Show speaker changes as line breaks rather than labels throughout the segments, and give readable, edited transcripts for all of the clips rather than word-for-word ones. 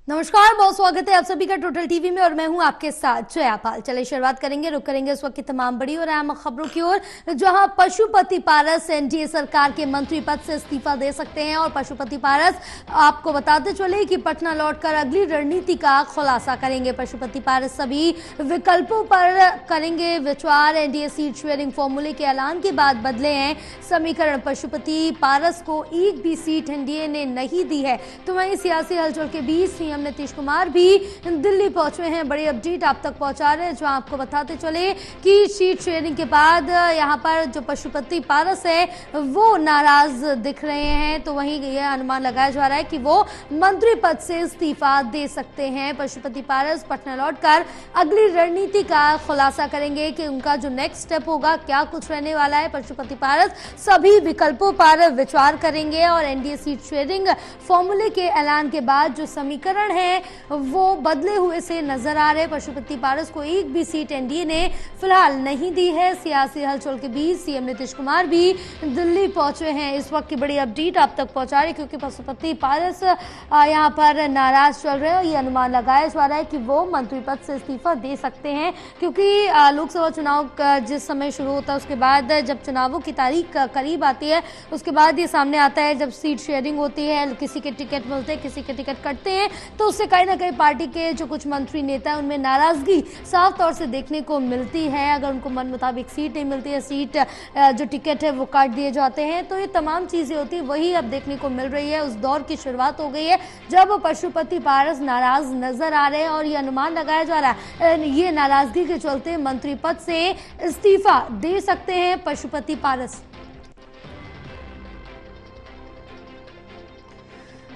नमस्कार, बहुत स्वागत है आप सभी का टोटल टीवी में और मैं हूं आपके साथ जया पाल। चलिए शुरुआत करेंगे, रुक करेंगे इस वक्त की तमाम बड़ी और अहम खबरों की ओर, जहां पशुपति पारस एनडीए सरकार के मंत्री पद से इस्तीफा दे सकते हैं। और पशुपति पारस आपको बताते चले कि पटना लौटकर अगली रणनीति का खुलासा करेंगे। पशुपति पारस सभी विकल्पों पर करेंगे विचार। एनडीए सीट शेयरिंग फॉर्मूले के ऐलान के बाद बदले हैं समीकरण। पशुपति पारस को एक भी सीट एनडीए ने नहीं दी है। तो वहीं सियासी हलचल के बीच सीएम नीतीश कुमार भी दिल्ली पहुंचे हैं। बड़ी अपडेट आप तक पहुंचा रहे हैं, जो आपको बताते चले कि सीट शेयरिंग के बाद यहां पर जो पशुपति पारस है वो नाराज दिख रहे हैं। तो वहीं यह अनुमान लगाया जा रहा है कि वो मंत्री पद से इस्तीफा दे सकते हैं। पशुपति पारस पटना लौटकर अगली रणनीति का खुलासा करेंगे कि उनका जो नेक्स्ट स्टेप होगा क्या कुछ रहने वाला है। पशुपति पारस सभी विकल्पों पर विचार करेंगे और एनडीए सीट शेयरिंग फॉर्मूले के ऐलान के बाद जो समीकरण है वो बदले हुए से नजर आ रहे। पशुपति पारस को एक भी सीट एनडीए ने फिलहाल नहीं दी है। सियासी हलचल के बीच सीएम नीतीश कुमार भी दिल्ली पहुंचे हैं। इस वक्त की बड़ी अपडेट आप तक पहुंचा रहे क्योंकि पशुपति पारस यहां पर नाराज चल रहे हैं और ये अनुमान लगाया जा रहा है कि वो मंत्री पद से इस्तीफा दे सकते हैं, क्योंकि लोकसभा चुनाव जिस समय शुरू होता है उसके बाद जब चुनावों की तारीख करीब आती है उसके बाद ये सामने आता है जब सीट शेयरिंग होती है, किसी के टिकट मिलते हैं, किसी के टिकट कटते हैं, तो उससे कहीं ना कहीं पार्टी के जो कुछ मंत्री नेता हैं उनमें नाराजगी साफ तौर से देखने को मिलती है। अगर उनको मन मुताबिक सीट नहीं मिलती है, सीट जो टिकट है वो काट दिए जाते हैं, तो ये तमाम चीजें होती है वही अब देखने को मिल रही है। उस दौर की शुरुआत हो गई है जब पशुपति पारस नाराज नजर आ रहे हैं और ये अनुमान लगाया जा रहा है ये नाराजगी के चलते मंत्री पद से इस्तीफा दे सकते हैं पशुपति पारस।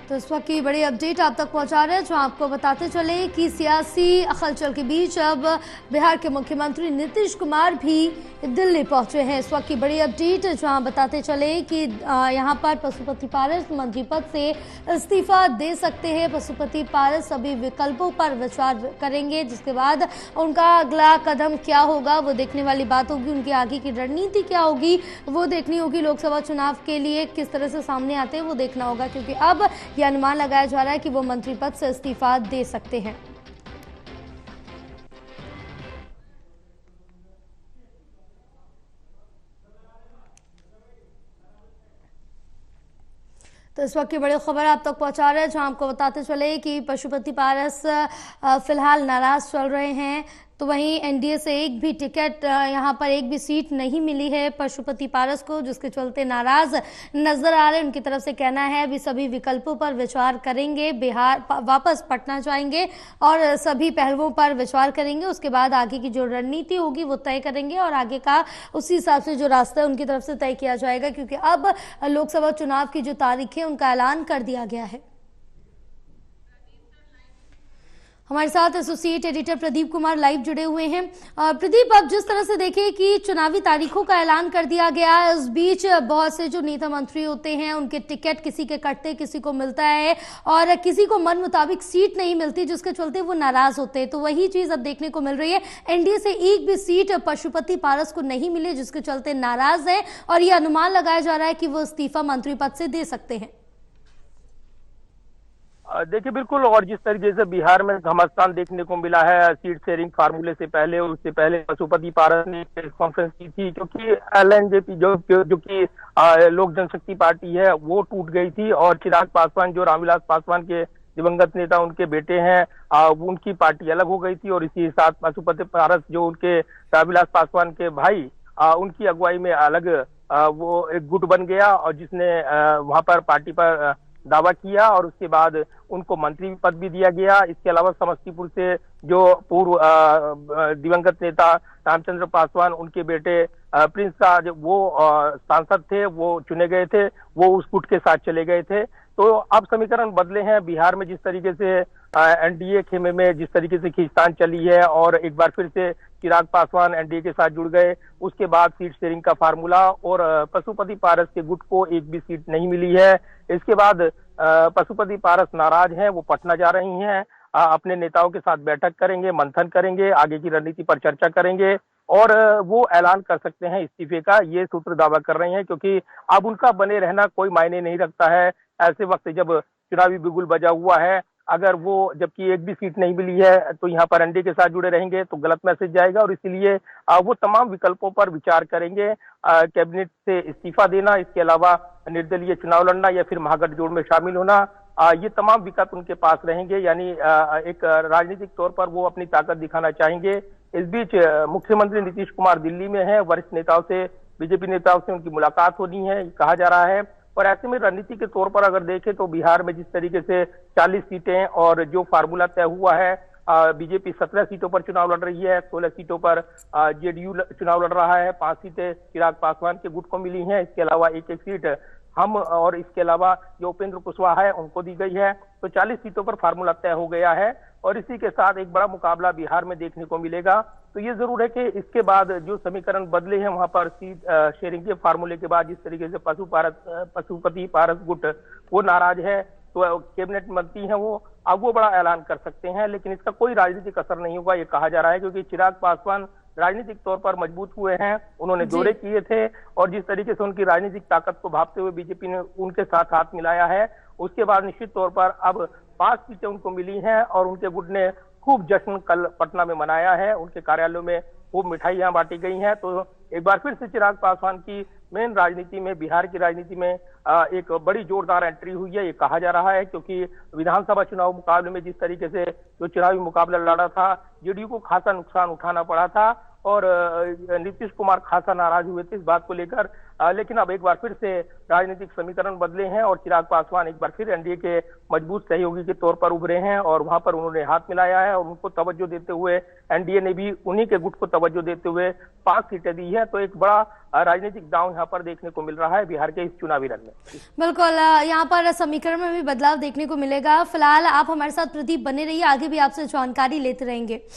तो इस वक्त की बड़ी अपडेट आप तक पहुंचा रहे हैं, जो आपको बताते चले कि सियासी हलचल के बीच अब बिहार के मुख्यमंत्री नीतीश कुमार भी दिल्ली पहुंचे हैं। इस वक्त की बड़ी अपडेट जहां बताते चले कि यहां पर पशुपति पारस मंत्री पद से इस्तीफा दे सकते हैं। पशुपति पारस सभी विकल्पों पर विचार करेंगे, जिसके बाद उनका अगला कदम क्या होगा वो देखने वाली बात होगी। उनकी आगे की रणनीति क्या होगी वो देखनी होगी। लोकसभा चुनाव के लिए किस तरह से सामने आते हैं वो देखना होगा, क्योंकि अब यह अनुमान लगाया जा रहा है कि वो मंत्री पद से इस्तीफा दे सकते हैं। तो इस वक्त की बड़ी खबर आप तक पहुंचा रहे हैं, जहां आपको बताते चले कि पशुपति पारस फिलहाल नाराज चल रहे हैं। तो वहीं एनडीए से एक भी टिकट यहां पर एक भी सीट नहीं मिली है पशुपति पारस को, जिसके चलते नाराज नजर आ रहे हैं। उनकी तरफ से कहना है अभी सभी विकल्पों पर विचार करेंगे, बिहार वापस पटना जाएंगे और सभी पहलुओं पर विचार करेंगे। उसके बाद आगे की जो रणनीति होगी वो तय करेंगे और आगे का उसी हिसाब से जो रास्ता है उनकी तरफ से तय किया जाएगा, क्योंकि अब लोकसभा चुनाव की जो तारीख है उनका ऐलान कर दिया गया है। हमारे साथ associate editor Pradeep Kumar live जुड़े हुए हैं। प्रदीप, अब जिस तरह से देखें कि चुनावी तारीखों का ऐलान कर दिया गया है, इस बीच बहुत से जो नेता मंत्री होते हैं उनके टिकट किसी के कटते किसी को मिलता है और किसी को मन मुताबिक सीट नहीं मिलती, जिसके चलते वो नाराज होते हैं। तो वही चीज अब देखने को मिल रही है। एनडीए से एक भी सीट पशुपति पारस को नहीं मिली, जिसके चलते नाराज है और ये अनुमान लगाया जा रहा है कि वो इस्तीफा मंत्री पद से दे सकते हैं।
देखिए बिल्कुल, और जिस तरीके से बिहार में घमासान देखने को मिला है सीट शेयरिंग फार्मूले से पहले, उससे पहले पशुपति पारस ने प्रेस कॉन्फ्रेंस की थी, क्योंकि एलएनजेपी जो कि लोक जनशक्ति पार्टी है वो टूट गई थी और चिराग पासवान जो रामविलास पासवान के दिवंगत नेता उनके बेटे हैं उनकी पार्टी अलग हो गई थी और इसी साथ पशुपति पारस जो उनके रामविलास पासवान के भाई उनकी अगुवाई में अलग वो एक गुट बन गया और जिसने वहां पर पार्टी पर दावा किया और उसके बाद उनको मंत्री पद भी दिया गया। इसके अलावा समस्तीपुर से जो पूर्व दिवंगत नेता रामचंद्र पासवान उनके बेटे प्रिंस का वो सांसद थे, वो चुने गए थे, वो उस गुट के साथ चले गए थे। तो अब समीकरण बदले हैं। बिहार में जिस तरीके से एनडीए खेमे में जिस तरीके से खींचतान चली है और एक बार फिर से चिराग पासवान एनडीए के साथ जुड़ गए, उसके बाद सीट शेयरिंग का फार्मूला और पशुपति पारस के गुट को एक भी सीट नहीं मिली है। इसके बाद पशुपति पारस नाराज हैं, वो पटना जा रही हैं, अपने नेताओं के साथ बैठक करेंगे, मंथन करेंगे, आगे की रणनीति पर चर्चा करेंगे और वो ऐलान कर सकते हैं इस्तीफे का, ये सूत्र दावा कर रहे हैं, क्योंकि अब उनका बने रहना कोई मायने नहीं रखता है। ऐसे वक्त जब चुनावी बिगुल बजा हुआ है, अगर वो जबकि एक भी सीट नहीं मिली है तो यहाँ पर एनडीए के साथ जुड़े रहेंगे तो गलत मैसेज जाएगा, और इसीलिए वो तमाम विकल्पों पर विचार करेंगे। कैबिनेट से इस्तीफा देना, इसके अलावा निर्दलीय चुनाव लड़ना या फिर महागठजोड़ में शामिल होना, ये तमाम विकल्प उनके पास रहेंगे। यानी एक राजनीतिक तौर पर वो अपनी ताकत दिखाना चाहेंगे। इस बीच मुख्यमंत्री नीतीश कुमार दिल्ली में है, वरिष्ठ नेताओं से, बीजेपी नेताओं से उनकी मुलाकात होनी है कहा जा रहा है। और ऐसे में रणनीति के तौर पर अगर देखें तो बिहार में जिस तरीके से 40 सीटें और जो फार्मूला तय हुआ है, बीजेपी 17 सीटों पर चुनाव लड़ रही है, 16 सीटों पर जेडीयू चुनाव लड़ रहा है, 5 सीटें चिराग पासवान के गुट को मिली हैं, इसके अलावा एक सीट हम और इसके अलावा जो उपेंद्र कुशवाहा है उनको दी गई है। तो 40 सीटों पर फार्मूला तय हो गया है और इसी के साथ एक बड़ा मुकाबला बिहार में देखने को मिलेगा। तो ये जरूर है कि इसके बाद जो समीकरण बदले हैं वहां पर सीट शेयरिंग के फार्मूले के बाद जिस तरीके से पशुपति पारस गुट वो नाराज है, तो कैबिनेट मंत्री हैं वो अब वो बड़ा ऐलान कर सकते हैं, लेकिन इसका कोई राजनीतिक असर नहीं होगा ये कहा जा रहा है, क्योंकि चिराग पासवान राजनीतिक तौर पर मजबूत हुए हैं, उन्होंने दौरे किए थे और जिस तरीके से उनकी राजनीतिक ताकत को भांपते हुए बीजेपी ने उनके साथ हाथ मिलाया है, उसके बाद निश्चित तौर पर अब 5 सीटें उनको मिली हैं और उनके गुट ने खूब जश्न कल पटना में मनाया है, उनके कार्यालयों में खूब मिठाइयां बांटी गई हैं। तो एक बार फिर से चिराग पासवान की मेन राजनीति में, बिहार की राजनीति में एक बड़ी जोरदार एंट्री हुई है ये कहा जा रहा है, क्योंकि विधानसभा चुनाव मुकाबले में जिस तरीके से जो चुनावी मुकाबला लड़ा था, जेडीयू को खासा नुकसान उठाना पड़ा था और नीतीश कुमार खासा नाराज हुए थे इस बात को लेकर। लेकिन अब एक बार फिर से राजनीतिक समीकरण बदले हैं और चिराग पासवान एक बार फिर एनडीए के मजबूत सहयोगी के तौर पर उभरे हैं और वहां पर उन्होंने हाथ मिलाया है और उनको तवज्जो देते हुए एनडीए ने भी उन्हीं के गुट को तवज्जो देते हुए 5 सीटें दी है। तो एक बड़ा राजनीतिक दांव यहाँ पर देखने को मिल रहा है बिहार के इस चुनावी रण में।
बिल्कुल, यहाँ पर समीकरण में भी बदलाव देखने को मिलेगा। फिलहाल आप हमारे साथ प्रदीप बने रहिए, आगे भी आपसे जानकारी लेते रहेंगे।